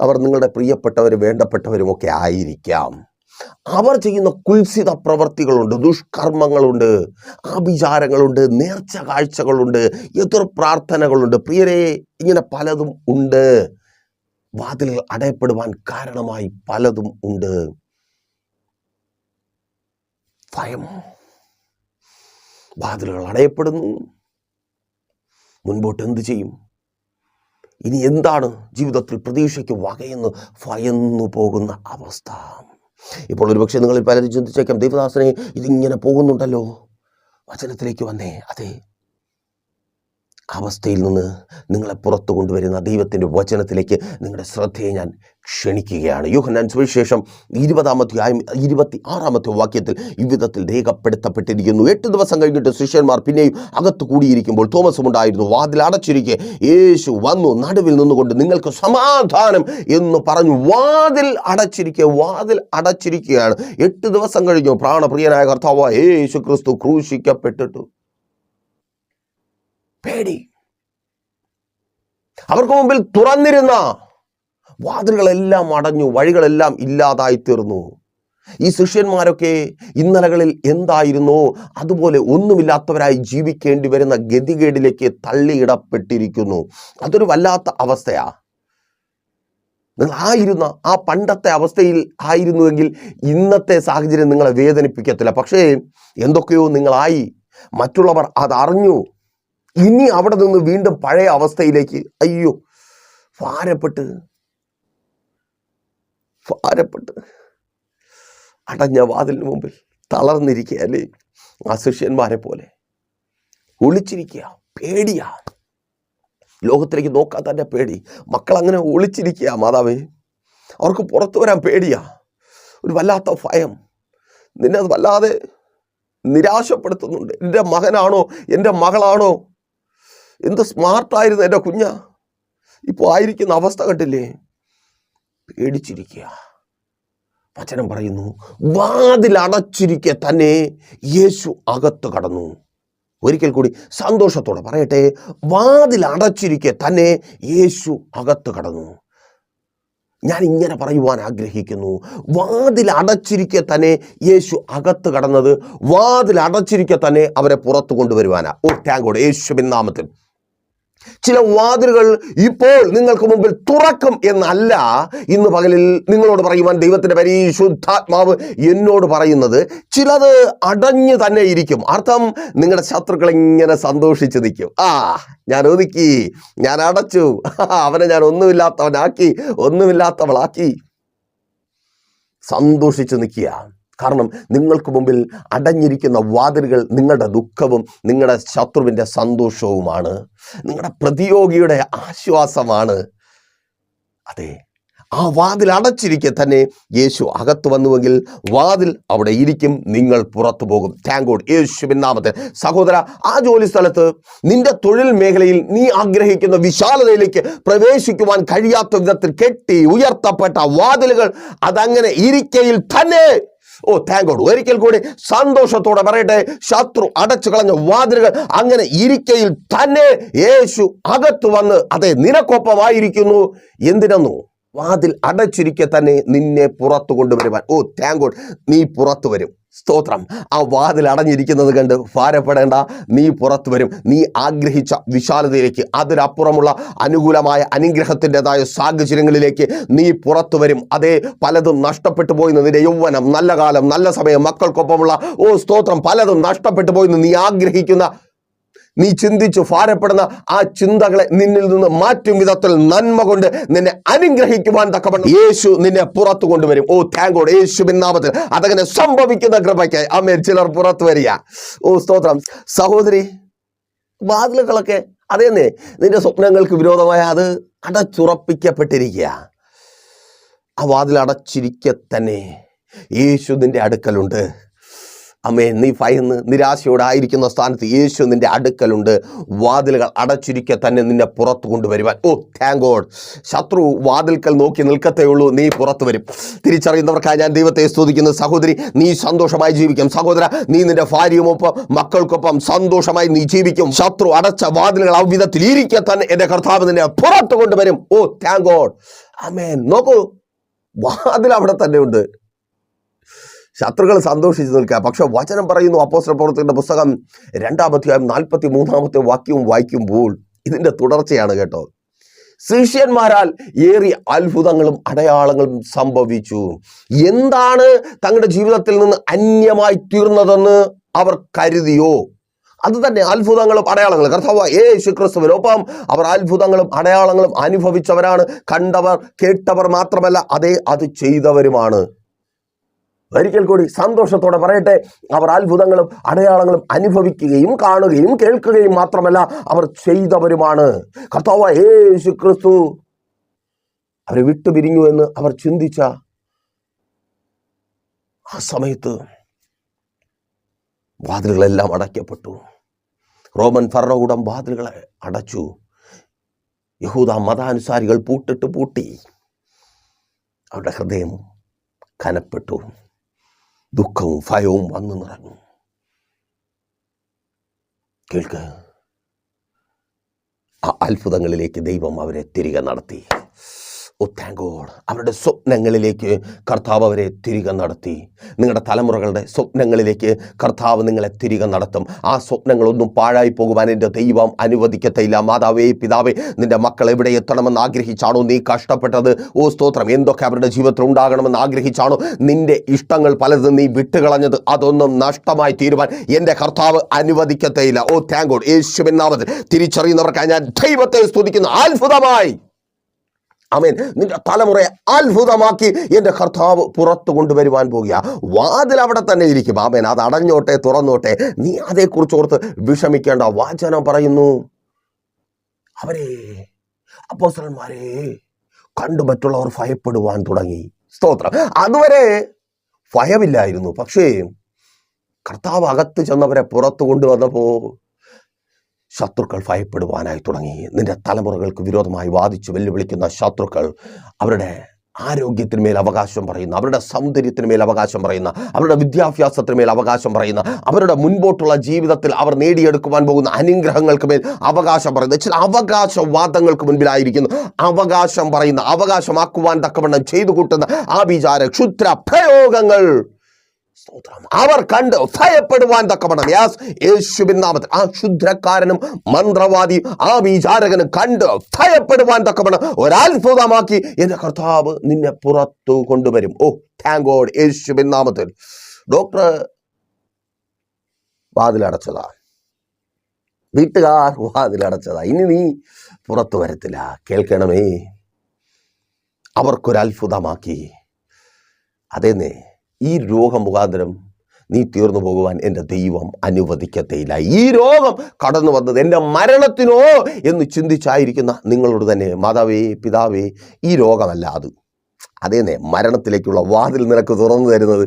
അവർ നിങ്ങളുടെ പ്രിയപ്പെട്ടവരും വേണ്ടപ്പെട്ടവരുമൊക്കെ ആയിരിക്കാം. അവർ ചെയ്യുന്ന കുൽസിത പ്രവർത്തികളുണ്ട്, ദുഷ്കർമ്മങ്ങളുണ്ട്, ആഭിചാരങ്ങളുണ്ട്, നേർച്ച കാഴ്ചകളുണ്ട്, എതിർ പ്രാർത്ഥനകളുണ്ട്. പ്രിയരെ, ഇങ്ങനെ പലതും ഉണ്ട്. വാതിലുകൾ അടയപ്പെടുവാൻ കാരണമായി പലതും ഉണ്ട്. ഭയം. വാതിലുകൾ അടയപ്പെടുന്നു. മുൻപോട്ട് എന്ത് ചെയ്യും? ഇനി എന്താണ് ജീവിതത്തിൽ പ്രതീക്ഷയ്ക്ക് വകയെന്ന് ഭയന്നു പോകുന്ന അവസ്ഥ. ഇപ്പോൾ ഒരുപക്ഷെ നിങ്ങളിൽ പലരും ചിന്തിച്ചേക്കാം, ദൈവദാസനെ ഇതിങ്ങനെ പോകുന്നുണ്ടല്ലോ, വചനത്തിലേക്ക് വന്നേ. അതെ, അവസ്ഥയിൽ നിന്ന് നിങ്ങളെ പുറത്തു കൊണ്ടുവരുന്ന ദൈവത്തിൻ്റെ വചനത്തിലേക്ക് നിങ്ങളുടെ ശ്രദ്ധയെ ഞാൻ ക്ഷണിക്കുകയാണ്. യോഹന്നാൻ സുവിശേഷം 20-26 വാക്യത്തിൽ ഇவ்விധത്തിൽ രേഖപ്പെടുത്തപ്പെട്ടിരിക്കുന്നു. 8 ദിവസം കഴിഞ്ഞിട്ട് ശിഷ്യന്മാർ പിന്നെയും അകത്ത് കൂടിയിരിക്കുമ്പോൾ തോമസും ഉണ്ടായിരുന്നു. വാതിൽ അടച്ചിരിക്കെ യേശു വന്നു നടുവിൽ നിന്നുകൊണ്ട് നിങ്ങൾക്ക് സമാധാനം എന്ന് പറഞ്ഞു. വാതിൽ അടച്ചിരിക്കുകയാണ്. 8 ദിവസം കഴിഞ്ഞു പ്രാണപ്രിയനായ കർത്താവായ യേശു ക്രിസ്തു ക്രൂശിക്കപ്പെട്ടിട്ടു. പേടി. അവർക്ക് മുമ്പിൽ തുറന്നിരുന്ന വാതിലുകളെല്ലാം അടഞ്ഞു, വഴികളെല്ലാം ഇല്ലാതായി തീർന്നു. ഈ ശിഷ്യന്മാരൊക്കെ ഇന്നലകളിൽ എന്തായിരുന്നു അതുപോലെ ഒന്നുമില്ലാത്തവരായി ജീവിക്കേണ്ടി വരുന്ന ഗതികേടിലേക്ക് തള്ളിയിടപ്പെട്ടിരിക്കുന്നു. അതൊരു വല്ലാത്ത അവസ്ഥയാ. നിങ്ങൾ ആയിരുന്ന ആ പണ്ടത്തെ അവസ്ഥയിൽ ആയിരുന്നുവെങ്കിൽ ഇന്നത്തെ സാഹചര്യം നിങ്ങളെ വേദനിപ്പിക്കത്തില്ല. പക്ഷേ എന്തൊക്കെയോ നിങ്ങളായി, മറ്റുള്ളവർ അതറിഞ്ഞു. ഇനി അവിടെ നിന്ന് വീണ്ടും പഴയ അവസ്ഥയിലേക്ക് അയ്യോ ഭാരപ്പെട്ട് അടഞ്ഞ വാതിലിന് മുമ്പിൽ തളർന്നിരിക്കുക. അല്ലേ? ആ ശിഷ്യന്മാരെ പോലെ ഒളിച്ചിരിക്കുക. പേടിയാ. ലോകത്തിലേക്ക് നോക്കാൻ തന്നെ പേടി. മക്കൾ അങ്ങനെ ഒളിച്ചിരിക്കുക. മാതാവേ, അവർക്ക് പുറത്തു വരാൻ പേടിയാ. ഒരു വല്ലാത്ത ഭയം നിന്നെ അത് വല്ലാതെ നിരാശപ്പെടുത്തുന്നുണ്ട്. എൻ്റെ മകനാണോ എൻ്റെ മകളാണോ, എന്ത് സ്മാർട്ടായിരുന്നു എൻ്റെ കുഞ്ഞ, ഇപ്പോൾ ആയിരിക്കുന്ന അവസ്ഥ കണ്ടില്ലേ? പേടിച്ചിരിക്കുക. വചനം പറയുന്നു, വാതിൽ അടച്ചിരിക്കെ തന്നെ യേശു അകത്ത് കടന്നു. ഒരിക്കൽ കൂടി സന്തോഷത്തോടെ പറയട്ടെ, വാതിൽ അടച്ചിരിക്കെ തന്നെ യേശു അകത്ത് കടന്നു. ഞാൻ ഇങ്ങനെ പറയുവാൻ ആഗ്രഹിക്കുന്നു, വാതിൽ അടച്ചിരിക്കെ തന്നെ യേശു അകത്ത് കടന്നത്, വാതിൽ അടച്ചിരിക്കെ തന്നെ അവരെ പുറത്തു കൊണ്ടുവരുവാനാ. ഓ താങ്ക് ഗോഡ്. യേശുവിൻ നാമത്തിൽ ചില വാതിലുകൾ ഇപ്പോൾ നിങ്ങൾക്ക് മുമ്പിൽ തുറക്കും എന്നല്ല ഇന്ന് പകലിൽ നിങ്ങളോട് പറയുവാൻ ദൈവത്തിന്റെ പരിശുദ്ധാത്മാവ് എന്നോട് പറയുന്നത്. ചിലത് അടഞ്ഞു തന്നെ ഇരിക്കും. അർത്ഥം, നിങ്ങളുടെ ശത്രുക്കൾ ഇങ്ങനെ സന്തോഷിച്ച് നിൽക്കും. ഞാൻ ഒതുക്കി, ഞാൻ അടച്ചു, അവനെ ഞാൻ ഒന്നുമില്ലാത്തവളാക്കി സന്തോഷിച്ച് നിൽക്കുക. കാരണം നിങ്ങൾക്ക് മുമ്പിൽ അടഞ്ഞിരിക്കുന്ന വാതിലുകൾ നിങ്ങളുടെ ദുഃഖവും നിങ്ങളുടെ ശത്രുവിൻ്റെ സന്തോഷവുമാണ്, നിങ്ങളുടെ പ്രതിയോഗിയുടെ ആശ്വാസമാണ്. അതെ, ആ വാതിൽ അടച്ചിരിക്കെ തന്നെ യേശു അകത്ത് വന്നുവെങ്കിൽ വാതിൽ അവിടെ ഇരിക്കും, നിങ്ങൾ പുറത്തു പോകും. Thank God. യേശുവിൻ നാമത്തിൽ. സഹോദര, ആ ജോലി സ്ഥലത്ത് നിന്റെ തൊഴിൽ മേഖലയിൽ നീ ആഗ്രഹിക്കുന്ന വിശാലതയിലേക്ക് പ്രവേശിക്കുവാൻ കഴിയാത്ത വിധത്തിൽ കെട്ടി ഉയർത്തപ്പെട്ട വാതിലുകൾ അതങ്ങനെ ഇരിക്കയിൽ തന്നെ, ഓ താങ്ക് ഗോഡ്, ഒരിക്കൽ കൂടി സന്തോഷത്തോടെ പറയട്ടെ, ശത്രു അടച്ചു കളഞ്ഞ വാതിലുകൾ അങ്ങനെ ഇരിക്കയിൽ തന്നെ യേശു അകത്ത് വന്ന് അതെ നിനക്കൊപ്പമായിരിക്കുന്നു. എന്തിനെന്നു? വാതിൽ അടച്ചിരിക്കെ തന്നെ നിന്നെ പുറത്തു കൊണ്ടുവരുവാൻ. ഓ താങ്ക് ഗോഡ്, നീ പുറത്തു വരും. സ്തോത്രം. ആ വാതിൽ അടഞ്ഞിരിക്കുന്നത് കണ്ട് ഭാരപ്പെടേണ്ട, നീ പുറത്തു വരും. നീ ആഗ്രഹിച്ച വിശാലതയിലേക്ക്, അതിനപ്പുറമുള്ള അനുകൂലമായ അനുഗ്രഹത്തിൻ്റെതായ സാഹചര്യങ്ങളിലേക്ക് നീ പുറത്തു വരും. അതേ, പലതും നഷ്ടപ്പെട്ടു പോയിന്ന് നിന്റെ യൗവനം, നല്ല കാലം, നല്ല സമയം, മക്കൾക്കൊപ്പമുള്ള സ്തോത്രം, പലതും നഷ്ടപ്പെട്ടു പോയിന്ന് നീ ആഗ്രഹിക്കുന്ന, നീ ചിന്തിച്ചു ഭാരപ്പെടുന്ന ആ ചിന്തകളെ നിന്നിൽ നിന്ന് മാറ്റും വിധത്തിൽ നന്മ കൊണ്ട് നിന്നെ അനുഗ്രഹിക്കുവാൻ തക്കവണ്ണം യേശു നിന്നെ പുറത്തു കൊണ്ടുവരും. ഓ താങ്ക് ഗോഡ്. യേശുവിൻ നാമത്തിൽ അതങ്ങനെ സംഭവിക്കുന്ന കൃപയ്ക്കായി ആമേൻ. ചിലർ പുറത്തു വരിക. ഓ സ്തോത്രം. സഹോദരി, വാതിലുകളൊക്കെ അതേന്നേ നിന്റെ സ്വപ്നങ്ങൾക്ക് വിരോധമായ അത് അടച്ചുറപ്പിക്കപ്പെട്ടിരിക്കുക. ആ വാതിൽ അടച്ചിരിക്കെ തന്നെ യേശു നിന്റെ അടുക്കലുണ്ട്. ആമേൻ. നീ ഭയന്ന് നിരാശയോടെ ആയിരിക്കുന്ന സ്ഥാനത്ത് യേശു നിന്റെ അടുക്കലുണ്ട്. വാതിലുകൾ അടച്ചിരിക്കെ തന്നെ നിന്നെ പുറത്തു കൊണ്ടുവരുവാൻ. ഓ താങ്ക് ഗോഡ്. ശത്രു വാതിൽക്കൽ നോക്കി നിൽക്കത്തേ ഉള്ളൂ, നീ പുറത്തു വരും. തിരിച്ചറിയുന്നവർക്കായി ഞാൻ ദൈവത്തെ സ്തുതിക്കുന്നു. സഹോദരി, നീ സന്തോഷമായി ജീവിക്കും. സഹോദര, നീ നിന്റെ ഭാര്യയുമൊപ്പം മക്കൾക്കൊപ്പം സന്തോഷമായി നീ ജീവിക്കും. ശത്രു അടച്ച വാതിലുകൾ അവിധത്തിൽ ഇരിക്കെ തന്നെ എൻ്റെ കർത്താവ് നിന്നെ പുറത്തു കൊണ്ടുവരും. ഓ താങ്ക് ഗോഡ്. ആമേൻ. നോക്കൂ, വാതിൽ അവിടെ തന്നെ ഉണ്ട്. ശത്രുക്കൾ സന്തോഷിച്ച് നിൽക്കുക. പക്ഷെ വചനം പറയുന്നു, അപ്പോസ്തല പ്രവൃത്തികളുടെ പുസ്തകം 2-ാം അധ്യായം 43-ാമത്തെ വാക്യവും വായിക്കുമ്പോൾ ഇതിന്റെ തുടർച്ചയാണ് കേട്ടോ. ശിഷ്യന്മാരാൽ ഏറിയ അത്ഭുതങ്ങളും അടയാളങ്ങളും സംഭവിച്ചു. എന്താണ് തങ്ങളുടെ ജീവിതത്തിൽ നിന്ന് അന്യമായി തീർന്നതെന്ന് അവർ കരുതിയോ അത് തന്നെ അത്ഭുതങ്ങളും അടയാളങ്ങളും. കർത്താവ് യേശു ക്രിസ്തുവിനൊപ്പം അവർ അത്ഭുതങ്ങളും അടയാളങ്ങളും അനുഭവിച്ചവരാണ്. കണ്ടവർ കേട്ടവർ മാത്രമല്ല, അത് ചെയ്തവരുമാണ്. ഒരിക്കൽ കൂടി സന്തോഷത്തോടെ പറയട്ടെ, അവർ അത്ഭുതങ്ങളും അടയാളങ്ങളും അനുഭവിക്കുകയും കാണുകയും കേൾക്കുകയും മാത്രമല്ല, അവർ ചെയ്തവരുമാണ്. കർത്താവ് യേശു ക്രിസ്തു അവരെ വിട്ടുപിരിഞ്ഞു എന്ന് അവർ ചിന്തിച്ച ആ സമയത്ത് വാതിലുകളെല്ലാം അടയ്ക്കപ്പെട്ടു. റോമൻ ഭരണകൂടം വാതിലുകളെ അടച്ചു. യഹൂദ മതാനുസാരികൾ പൂട്ടി. അവരുടെ ഹൃദയം കനപ്പെട്ടു. ദുഃഖവും ഭയവും വന്നു നിറഞ്ഞു. കേൾക്ക്, ആ അത്ഭുതങ്ങളിലേക്ക് ദൈവം അവരെ തിരികെ നടത്തി. ഓ താങ്ക് ഗോഡ്. അവരുടെ സ്വപ്നങ്ങളിലേക്ക് കർത്താവ് അവരെ തിരികെ നടത്തി. നിങ്ങളുടെ തലമുറകളുടെ സ്വപ്നങ്ങളിലേക്ക് കർത്താവ് നിങ്ങളെ തിരികെ നടത്തും. ആ സ്വപ്നങ്ങളൊന്നും പാഴായി പോകുവാൻ എൻ്റെ ദൈവം അനുവദിക്കത്തില്ല. മാതാവേ, പിതാവേ, നിന്റെ മക്കൾ എവിടെ എത്തണമെന്ന് ആഗ്രഹിച്ചാണോ നീ കഷ്ടപ്പെട്ടത്? ഓ സ്തോത്രം. എന്തൊക്കെ അവരുടെ ജീവിതത്തിൽ ഉണ്ടാകണമെന്ന് ആഗ്രഹിച്ചാണോ നിന്റെ ഇഷ്ടങ്ങൾ പലതും നീ വിട്ടുകളഞ്ഞത്? അതൊന്നും നഷ്ടമായി തീരുവാൻ എൻ്റെ കർത്താവ് അനുവദിക്കത്തേയില്ല. ഓ താങ്ക് ഗോഡ്. യേശുവിൻ നാമത്തിൽ തിരിച്ചറിയുന്നവർക്കായി ഞാൻ ദൈവത്തെ സ്തുതിക്കുന്നു. അത്ഭുതമായി, ആമേൻ, നിന്റെ തലമുറയെ അത്ഭുതമാക്കി എൻ്റെ കർത്താവ് പുറത്തു കൊണ്ടുവരുവാൻ പോകുക. വാതിൽ അവിടെ തന്നെ ഇരിക്കും. ആമേൻ. അത് അടഞ്ഞോട്ടെ തുറന്നോട്ടെ, നീ അതേക്കുറിച്ച് ഓർത്ത് വിഷമിക്കേണ്ട. വചനം പറയുന്നു, അവരെ അപ്പോസ്തലന്മാരെ കണ്ടു മറ്റുള്ളവർ ഭയപ്പെടുവാൻ തുടങ്ങി. സ്തോത്രം. അതുവരെ ഭയമില്ലായിരുന്നു. പക്ഷേ കർത്താവ് അകത്ത് ചെന്നവരെ പുറത്തു കൊണ്ടുവന്നപ്പോൾ ശത്രുക്കൾ ഭയപ്പെടുവാനായി തുടങ്ങി. നിന്റെ തലമുറകൾക്ക് വിരോധമായി വാദിച്ചു വെല്ലുവിളിക്കുന്ന ശത്രുക്കൾ അവരുടെ ആരോഗ്യത്തിന്മേൽ അവകാശം പറയുന്ന, അവരുടെ സൗന്ദര്യത്തിന്മേൽ അവകാശം പറയുന്ന, അവരുടെ വിദ്യാഭ്യാസത്തിന്മേൽ അവകാശം പറയുന്ന, അവരുടെ മുൻപോട്ടുള്ള ജീവിതത്തിൽ അവർ നേടിയെടുക്കുവാൻ പോകുന്ന അനുഗ്രഹങ്ങൾക്ക് മേൽ അവകാശം പറയുന്ന ചില അവകാശവാദങ്ങൾക്ക് മുൻപിലായിരിക്കുന്നു. അവകാശം പറയുന്ന, അവകാശമാക്കുവാൻ തക്കവണ്ണം ചെയ്തു കൂട്ടുന്ന ആഭിചാര ക്ഷുദ്ര പ്രയോഗങ്ങൾ അവർ കണ്ട് ഭയപ്പെടുവാൻ തക്കവണ്ണം, യേശുവിൻ നാമത്തിൽ ആ ക്ഷുദ്രക്കാരനും മന്ത്രവാദിയും ആ വിചാരകനും കണ്ട് ഭയപ്പെടുവാൻ തക്കവണ്ണം ഒരത്ഭുതമാക്കി എൻ്റെ കർത്താവ് നിന്നെ പുറത്തു കൊണ്ടുവരും. ഓ താങ്ക് ഗോഡ്. യേശുവിൻ നാമത്തിൽ. ഡോക്ടർ വാതിലടച്ചതാ, വീട്ടുകാർ വാതിലടച്ചതാ, ഇനി നീ പുറത്തു വരത്തില്ല. കേൾക്കണമേ, അവർക്കൊരത്ഭുതമാക്കി. അതേന്നേ, ഈ രോഗം മുഖാന്തരം നീ തീർന്നു പോകുവാൻ എൻ്റെ ദൈവം അനുവദിക്കത്തേയില്ല. ഈ രോഗം കടന്നു വന്നത് എൻ്റെ മരണത്തിനോ എന്ന് ചിന്തിച്ചായിരിക്കുന്ന നിങ്ങളോട് തന്നെ, മാതാവേ, പിതാവേ, ഈ രോഗമല്ല അത്. അതേന്നെ, മരണത്തിലേക്കുള്ള വാതിൽ നിനക്ക് തുറന്നു തരുന്നത്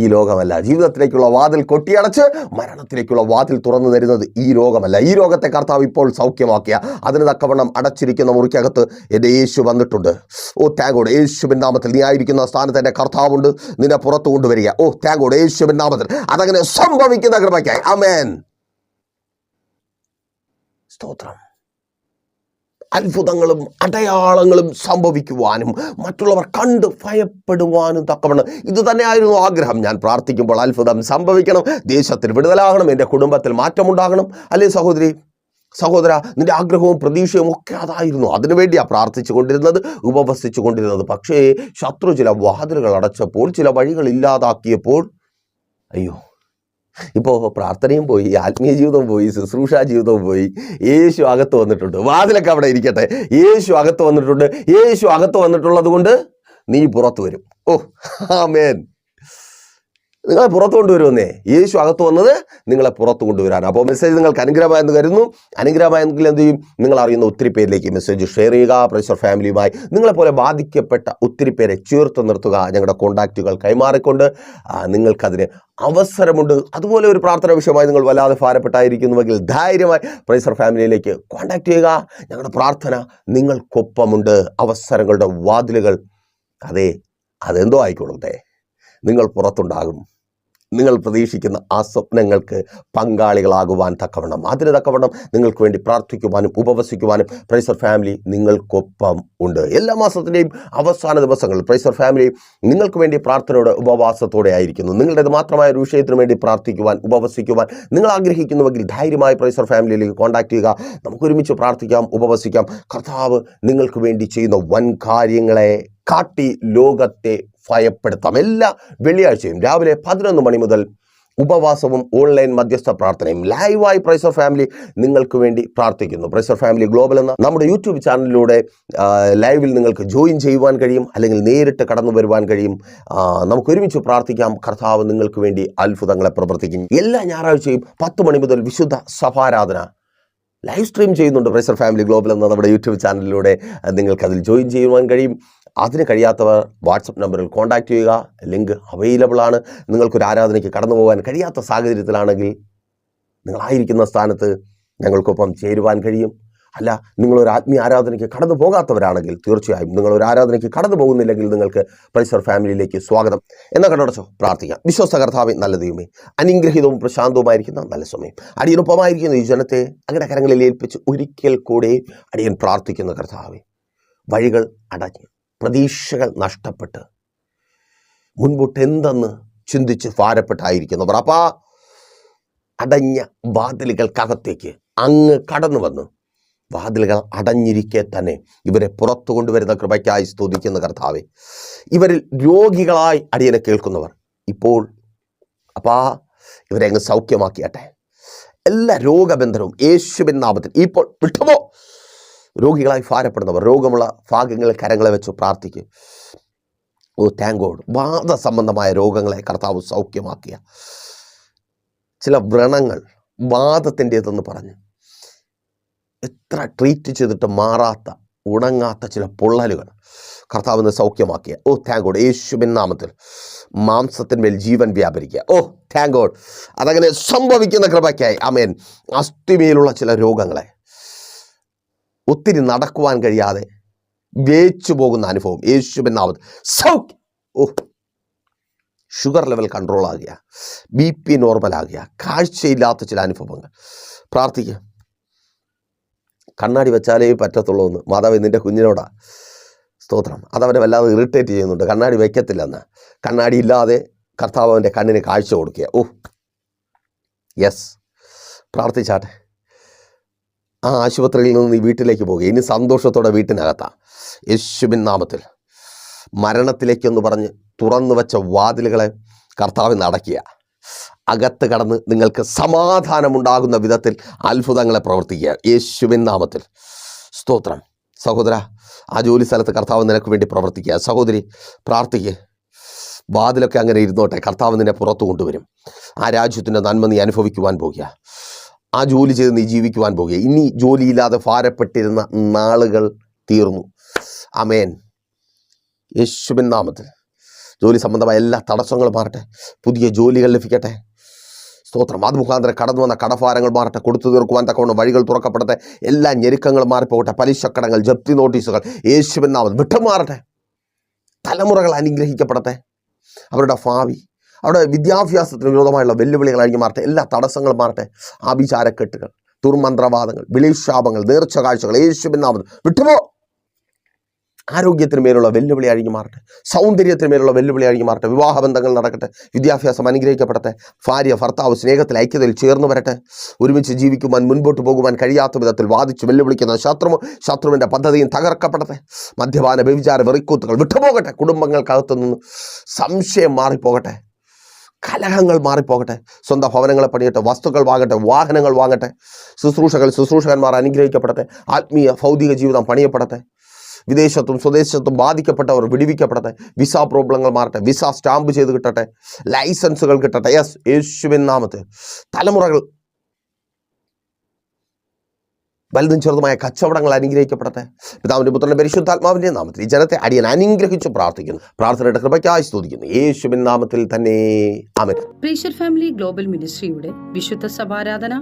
ഈ ലോകമല്ല. ജീവിതത്തിലേക്കുള്ള വാതിൽ കൊട്ടിയടച്ച് മരണത്തിലേക്കുള്ള വാതിൽ തുറന്നു തരുന്നത് ഈ രോഗമല്ല. ഈ രോഗത്തെ കർത്താവ് ഇപ്പോൾ സൗഖ്യമാക്കിയ, അതിന് തക്കവണ്ണം അടച്ചിരിക്കുന്ന മുറിക്കകത്ത് എൻ്റെ യേശു വന്നിട്ടുണ്ട്. ഓ താങ്ക് ഗോഡ്. യേശുവിൻ നാമത്തിൽ നീ ആയിരിക്കുന്ന സ്ഥാനത്ത് എൻ്റെ കർത്താവുണ്ട്, നിന്നെ പുറത്തു കൊണ്ടുവരിക. ഓ താങ്ക് ഗോഡ്. യേശുവിൻ നാമത്തിൽ അതങ്ങനെ സംഭവിക്കുന്ന കൃപയ്ക്കായി ആമേൻ. സ്തോത്രം. അത്ഭുതങ്ങളും അടയാളങ്ങളും സംഭവിക്കുവാനും മറ്റുള്ളവർ കണ്ട് ഭയപ്പെടുവാനും തക്കവണ്ണം ഇത് തന്നെയായിരുന്നു ആഗ്രഹം. ഞാൻ പ്രാർത്ഥിക്കുമ്പോൾ അത്ഭുതം സംഭവിക്കണം, ദേശത്തിൽ വിടുതലാകണം, എൻ്റെ കുടുംബത്തിൽ മാറ്റമുണ്ടാകണം. അല്ലേ സഹോദര, നിന്റെ ആഗ്രഹവും പ്രതീക്ഷയും ഒക്കെ അതായിരുന്നു. അതിനുവേണ്ടിയാണ് പ്രാർത്ഥിച്ചു കൊണ്ടിരുന്നത്, ഉപവസിച്ചു കൊണ്ടിരുന്നത്. പക്ഷേ ശത്രു ചില വാതിലുകൾ അടച്ചപ്പോൾ, ചില വഴികൾ ഇല്ലാതാക്കിയപ്പോൾ, അയ്യോ, ഇപ്പോൾ പ്രാർത്ഥനയും പോയി, ആത്മീയ ജീവിതവും പോയി, ശുശ്രൂഷ ജീവിതവും പോയി. യേശു അകത്ത് വന്നിട്ടുണ്ട്. വാതിലൊക്കെ അവിടെ ഇരിക്കട്ടെ. യേശു അകത്ത് വന്നിട്ടുണ്ട്. യേശു അകത്ത് വന്നിട്ടുള്ളത് കൊണ്ട് നീ പുറത്തു വരും. ഓ ആമേൻ. നിങ്ങളെ പുറത്തു കൊണ്ടുവരുമെന്നേ. യേശു അകത്ത് വന്നത് നിങ്ങളെ പുറത്തു കൊണ്ടുവരാൻ. അപ്പോൾ മെസ്സേജ് നിങ്ങൾക്ക് അനുഗ്രഹമായെന്ന് കരുതുന്നു. അനുഗ്രഹമായെങ്കിൽ എന്ത് ചെയ്യും? നിങ്ങൾ അറിയുന്ന ഒത്തിരി പേരിലേക്ക് മെസ്സേജ് ഷെയർ ചെയ്യുക. പ്രൈസർ ഫാമിലിയുമായി നിങ്ങളെപ്പോലെ ബാധിക്കപ്പെട്ട ഒത്തിരി പേരെ ചേർത്ത് നിർത്തുക. ഞങ്ങളുടെ കോൺടാക്റ്റുകൾ കൈമാറിക്കൊണ്ട് നിങ്ങൾക്കതിന് അവസരമുണ്ട്. അതുപോലെ ഒരു പ്രാർത്ഥന വിഷയമായി നിങ്ങൾ വല്ലാതെ ഭാരപ്പെട്ടായിരിക്കുന്നുവെങ്കിൽ ധൈര്യമായി പ്രൈസർ ഫാമിലിയിലേക്ക് കോൺടാക്ട് ചെയ്യുക. ഞങ്ങളുടെ പ്രാർത്ഥന നിങ്ങൾക്കൊപ്പമുണ്ട്. അവസരങ്ങളുടെ വാതിലുകൾ അതെന്തോ ആയിക്കോളട്ടെ, നിങ്ങൾ പുറത്തുണ്ടാകും. നിങ്ങൾ പ്രതീക്ഷിക്കുന്ന ആ സ്വപ്നങ്ങൾക്ക് പങ്കാളികളാകുവാൻ തക്കവണ്ണം, അതിന് തക്കവണ്ണം നിങ്ങൾക്ക് വേണ്ടി പ്രാർത്ഥിക്കുവാനും ഉപവസിക്കുവാനും പ്രൈസർ ഫാമിലി നിങ്ങൾക്കൊപ്പം ഉണ്ട്. എല്ലാ മാസത്തിൻ്റെയും അവസാന ദിവസങ്ങളിൽ പ്രൈസർ ഫാമിലി നിങ്ങൾക്ക് വേണ്ടി പ്രാർത്ഥനയോടെ ഉപവാസത്തോടെ ആയിരിക്കുന്നു. നിങ്ങളുടേത് മാത്രമായ ഒരു വിഷയത്തിന് വേണ്ടി പ്രാർത്ഥിക്കുവാൻ ഉപവസിക്കുവാൻ നിങ്ങൾ ആഗ്രഹിക്കുന്നുവെങ്കിൽ ധൈര്യമായി പ്രൈസർ ഫാമിലിയിലേക്ക് കോൺടാക്ട് ചെയ്യുക. നമുക്ക് ഒരുമിച്ച് പ്രാർത്ഥിക്കാം, ഉപവസിക്കാം. കർത്താവ് നിങ്ങൾക്ക് വേണ്ടി ചെയ്യുന്ന വൻ കാര്യങ്ങളെ കാട്ടി ലോകത്തെ ഭയപ്പെടുത്താം. എല്ലാ വെള്ളിയാഴ്ചയും രാവിലെ 11 മണി മുതൽ ഉപവാസവും ഓൺലൈൻ മധ്യസ്ഥ പ്രാർത്ഥനയും ലൈവായി പ്രൈസർ ഫാമിലി നിങ്ങൾക്ക് വേണ്ടി പ്രാർത്ഥിക്കുന്നു. പ്രൈസർ ഫാമിലി ഗ്ലോബൽ എന്ന നമ്മുടെ യൂട്യൂബ് ചാനലിലൂടെ ലൈവിൽ നിങ്ങൾക്ക് ജോയിൻ ചെയ്യുവാൻ കഴിയും, അല്ലെങ്കിൽ നേരിട്ട് കടന്നു വരുവാൻ കഴിയും. നമുക്ക് ഒരുമിച്ച് പ്രാർത്ഥിക്കാം. കർത്താവ് നിങ്ങൾക്ക് വേണ്ടി അത്ഭുതങ്ങളെ പ്രവർത്തിക്കും. എല്ലാ ഞായറാഴ്ചയും 10 മണി മുതൽ വിശുദ്ധ സഭാരാധന ലൈവ് സ്ട്രീം ചെയ്യുന്നുണ്ട്. പ്രൈസർ ഫാമിലി ഗ്ലോബൽ എന്ന നമ്മുടെ യൂട്യൂബ് ചാനലിലൂടെ നിങ്ങൾക്ക് അതിൽ ജോയിൻ ചെയ്യുവാൻ കഴിയും. അതിന് കഴിയാത്തവർ വാട്സപ്പ് നമ്പറിൽ കോൺടാക്റ്റ് ചെയ്യുക. ലിങ്ക് അവൈലബിൾ ആണ്. നിങ്ങൾക്കൊരു ആരാധനയ്ക്ക് കടന്നു പോകാൻ കഴിയാത്ത സാഹചര്യത്തിലാണെങ്കിൽ നിങ്ങളായിരിക്കുന്ന സ്ഥാനത്ത് ഞങ്ങൾക്കൊപ്പം ചേരുവാൻ കഴിയും. അല്ല, നിങ്ങളൊരു ആത്മീയ ആരാധനയ്ക്ക് കടന്നു പോകാത്തവരാണെങ്കിൽ തീർച്ചയായും നിങ്ങളൊരു ആരാധനയ്ക്ക് കടന്നു പോകുന്നില്ലെങ്കിൽ നിങ്ങൾക്ക് പ്രൈസർ ഫാമിലിയിലേക്ക് സ്വാഗതം. എന്നാൽ കണ്ണടച്ചോ പ്രാർത്ഥിക്കാം. വിശ്വസ്ത കർത്താവേ, നല്ല ദൈവമേ, അനുഗ്രഹീതവും പ്രശാന്തവുമായിരിക്കുന്ന നല്ല സമയം അടിയനൊപ്പമായിരിക്കുന്ന ഈ ജനത്തെ അങ്ങയുടെ കരങ്ങളിൽ ഏൽപ്പിച്ച് ഒരിക്കൽ കൂടെ അടിയൻ പ്രാർത്ഥിക്കുന്ന കർത്താവേ, വഴികൾ അടഞ്ഞ് പ്രതീക്ഷകൾ നഷ്ടപ്പെട്ട് മുൻപോട്ട് എന്തെന്ന് ചിന്തിച്ച് ഭാരപ്പെട്ടായിരിക്കുന്നവർ അടഞ്ഞ വാതിലുകൾക്കകത്തേക്ക് അങ്ങ് കടന്നു വന്ന് വാതിലുകൾ അടഞ്ഞിരിക്കെ തന്നെ ഇവരെ പുറത്തു കൊണ്ടുവരുന്ന കൃപയ്ക്കായി സ്തുതിക്കുന്ന കർത്താവേ, ഇവരിൽ രോഗികളായി അടിയനെ കേൾക്കുന്നവർ ഇപ്പോൾ ഇവരെ അങ്ങ് സൗഖ്യമാക്കിയട്ടെ. എല്ലാ രോഗബന്ധനവും യേശുവിൻ നാമത്തിൽ ഇപ്പോൾ വിട്ടുപോ. രോഗികളായി ഭാരപ്പെടുന്നവർ രോഗമുള്ള ഭാഗങ്ങളിൽ കരങ്ങളെ വെച്ച് പ്രാർത്ഥിക്കും. Thank God. വാദസംബന്ധമായ രോഗങ്ങളെ കർത്താവ് സൗഖ്യമാക്കിയ ചില വ്രണങ്ങൾ വാദത്തിൻ്റെതെന്ന് പറഞ്ഞ് എത്ര ട്രീറ്റ് ചെയ്തിട്ട് മാറാത്ത ഉണങ്ങാത്ത ചില പൊള്ളലുകൾ കർത്താവിന് സൗഖ്യമാക്കിയ താങ്ക് ഗോഡ്. യേശുവിൻ നാമത്തിൽ മാംസത്തിന്മേൽ ജീവൻ വ്യാപരിക്കുക. Thank God. അതങ്ങനെ സംഭവിക്കുന്ന കൃപയ്ക്കായി ആമേൻ. അസ്ഥിമേലുള്ള ചില രോഗങ്ങളെ ഒത്തിരി നടക്കുവാൻ കഴിയാതെ വേച്ചു പോകുന്ന അനുഭവം യേശുവിൻ നാമത്തിൽ സൗഖ്യം. ഷുഗർ ലെവൽ കൺട്രോൾ ആകുക, BP നോർമൽ ആകുക, കാഴ്ചയില്ലാത്ത ചില അനുഭവങ്ങൾ പ്രാർത്ഥിക്കുക. കണ്ണാടി വെച്ചാലേ പറ്റത്തുള്ളൂ എന്ന് മാതാവ് നിൻ്റെ കുഞ്ഞിനോടാ. സ്തോത്രം. അതവനെ വല്ലാതെ ഇറിറ്റേറ്റ് ചെയ്യുന്നുണ്ട്. കണ്ണാടി വയ്ക്കത്തില്ലെന്ന്. കണ്ണാടി ഇല്ലാതെ കർത്താവ് അവൻ്റെ കണ്ണിന് കാഴ്ച കൊടുക്കുക. യെസ്, പ്രാർത്ഥിച്ചാട്ടെ. ആ ആശുപത്രിയിൽ നിന്ന് നീ വീട്ടിലേക്ക് പോകുക. ഇനി സന്തോഷത്തോടെ വീട്ടിനകത്താണ്. യേശുവിൻ നാമത്തിൽ മരണത്തിലേക്കെന്ന് പറഞ്ഞ് തുറന്നു വെച്ച വാതിലുകളെ കർത്താവിന് അടയ്ക്കുക. അകത്ത് കടന്ന് നിങ്ങൾക്ക് സമാധാനമുണ്ടാകുന്ന വിധത്തിൽ അത്ഭുതങ്ങളെ പ്രവർത്തിക്കുക യേശുവിൻ നാമത്തിൽ. സ്തോത്രം. സഹോദര, ആ ജോലി സ്ഥലത്ത് കർത്താവ് നിനക്ക് വേണ്ടി പ്രവർത്തിക്കുക. സഹോദരി, പ്രാർത്ഥിക്കുക. വാതിലൊക്കെ അങ്ങനെ ഇരുന്നോട്ടെ. കർത്താവ് നിന്നെ പുറത്തു കൊണ്ടുവരും. ആ രാജ്യത്തിൻ്റെ നന്മ നീ അനുഭവിക്കുവാൻ പോകുക. ആ ജോലി ചെയ്ത് നീ ജീവിക്കുവാൻ പോകുക. ഇനി ജോലിയില്ലാതെ ഭാരപ്പെട്ടിരുന്ന നാളുകൾ തീർന്നു. ആമേൻ. യേശുവിൻ നാമത്തിൽ ജോലി സംബന്ധമായ എല്ലാ തടസ്സങ്ങളും മാറട്ടെ. പുതിയ ജോലികൾ ലഭിക്കട്ടെ. സ്തോത്രം. അത് മുഖാന്തരം കടന്നു വന്ന കടഭാരങ്ങൾ മാറട്ടെ. കൊടുത്തു തീർക്കുവാൻ തക്കവണ്ണം വഴികൾ തുറക്കപ്പെടട്ടെ. എല്ലാ ഞെരുക്കങ്ങളും മാറിപ്പോകട്ടെ. പലിശക്കടങ്ങൾ, ജപ്തി നോട്ടീസുകൾ യേശുവിൻ നാമത്തിൽ വിട്ടുമാറട്ടെ. തലമുറകൾ അനുഗ്രഹിക്കപ്പെടട്ടെ. അവരുടെ ഭാവി, അവിടെ വിദ്യാഭ്യാസത്തിന് വിരോധമായുള്ള വെല്ലുവിളികൾ അഴിഞ്ഞു മാറട്ടെ. എല്ലാ തടസ്സങ്ങളും മാറട്ടെ. ആഭിചാരക്കെട്ടുകൾ, ദുർമന്ത്രവാദങ്ങൾ, വിളിശാപങ്ങൾ, നേർച്ച കാഴ്ചകൾ യേശുവിൻ നാമത്തിൽ വിട്ടുപോ. ആരോഗ്യത്തിന് മേലുള്ള വെല്ലുവിളി അഴിഞ്ഞു മാറട്ടെ. സൗന്ദര്യത്തിന് മേലുള്ള വെല്ലുവിളി അഴിഞ്ഞു മാറട്ടെ. വിവാഹബന്ധങ്ങൾ നടക്കട്ടെ. വിദ്യാഭ്യാസം അനുഗ്രഹിക്കപ്പെടട്ടെ. ഭാര്യ ഭർത്താവ് സ്നേഹത്തിൽ ഐക്യതയിൽ ചേർന്ന് വരട്ടെ. ഒരുമിച്ച് ജീവിക്കുവാൻ മുൻപോട്ട് പോകുവാൻ കഴിയാത്ത വിധത്തിൽ വാദിച്ച് വെല്ലുവിളിക്കുന്ന ശത്രുവിൻ്റെ പദ്ധതിയും തകർക്കപ്പെടട്ടെ. മദ്യപാന വ്യഭിചാര വെറിക്കൂത്തുകൾ വിട്ടുപോകട്ടെ. കുടുംബങ്ങൾക്കകത്തു നിന്ന് സംശയം മാറിപ്പോകട്ടെ. കലഹങ്ങൾ മാറിപ്പോകട്ടെ. സ്വന്തം ഭവനങ്ങളെ പണിയട്ടെ. വസ്തുക്കൾ വാങ്ങട്ടെ. വാഹനങ്ങൾ വാങ്ങട്ടെ. ശുശ്രൂഷകന്മാർ അനുഗ്രഹിക്കപ്പെടട്ടെ. ആത്മീയ ഭൗതിക ജീവിതം പണിയപ്പെടട്ടെ. വിദേശത്തും സ്വദേശത്തും ബാധിക്കപ്പെട്ടവർ വിടുവിക്കപ്പെടട്ടെ. വിസ പ്രോബ്ലങ്ങൾ മാറട്ടെ. വിസ സ്റ്റാമ്പ് ചെയ്ത് കിട്ടട്ടെ. ലൈസൻസുകൾ കിട്ടട്ടെ. യെസ്, യേശുവിൻ നാമത്തിൽ തലമുറകൾ വലുതും ചെറുതുമായ കച്ചവടങ്ങൾ അനുഗ്രഹിക്കപ്പെടട്ടെ. പിതാവിൻ്റെ പുത്രൻ്റെ പരിശുദ്ധാത്മാവിൻ്റെ നാമത്തിൽ ഈ ജനത്തെ അടിയൻ അനുഗ്രഹിച്ചു പ്രാർത്ഥിക്കുന്നു. പ്രാർത്ഥനയുടെ കൃപയ്ക്കായി സ്തുതിക്കുന്നു. യേശുവിൻ നാമത്തിൽ തന്നെ ആമേൻ. പ്രീഷർ ഫാമിലി ഗ്ലോബൽ മിനിസ്ട്രിയുടെ വിശുദ്ധ സഭാരാധന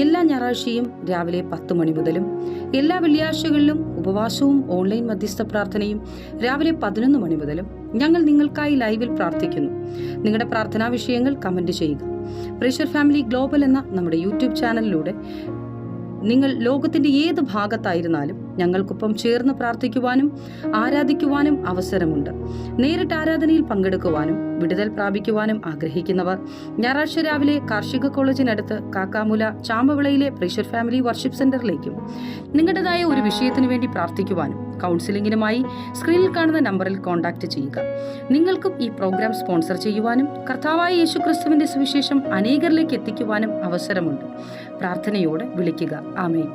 എല്ലാ ഞായറാഴ്ചയും രാവിലെ 10 മണി മുതലും എല്ലാ വെള്ളിയാഴ്ചകളിലും ഉപവാസവും ഓൺലൈൻ മധ്യസ്ഥ പ്രാർത്ഥനയും രാവിലെ 11 മണി മുതലും ഞങ്ങൾ നിങ്ങൾക്കായി ലൈവിൽ പ്രാർത്ഥിക്കുന്നു. നിങ്ങളുടെ പ്രാർത്ഥനാ വിഷയങ്ങൾ കമന്റ് ചെയ്യുക. പ്രീഷർ ഫാമിലി ഗ്ലോബൽ എന്ന നമ്മുടെ യൂട്യൂബ് ചാനലിലൂടെ നിങ്ങൾ ലോകത്തിന്റെ ഏത് ഭാഗത്തായിരുന്നാലും ഞങ്ങൾക്കൊപ്പം ചേർന്ന് പ്രാർത്ഥിക്കുവാനും ആരാധിക്കുവാനും അവസരമുണ്ട്. നേരിട്ട് ആരാധനയിൽ പങ്കെടുക്കുവാനും വിടുതൽ പ്രാപിക്കുവാനും ആഗ്രഹിക്കുന്നവർ ഞായറാഴ്ച രാവിലെ കാർഷിക കോളേജിനടുത്ത് കാക്കാമുല ചാമ്പവിളയിലെ പ്രീഷർ ഫാമിലി വർഷിപ്പ് സെന്ററിലേക്കും നിങ്ങളുടേതായ ഒരു വിഷയത്തിനു വേണ്ടി പ്രാർത്ഥിക്കുവാനും കൗൺസിലിംഗിനുമായി സ്ക്രീനിൽ കാണുന്ന നമ്പറിൽ കോൺടാക്ട് ചെയ്യുക. നിങ്ങൾക്കും ഈ പ്രോഗ്രാം സ്പോൺസർ ചെയ്യുവാനും കർത്താവായ യേശുക്രിസ്തുവിന്റെ സുവിശേഷം അനേകരിലേക്ക് എത്തിക്കുവാനും അവസരമുണ്ട്. പ്രാർത്ഥനയോടെ വിളിക്കുക. ആമേൻ.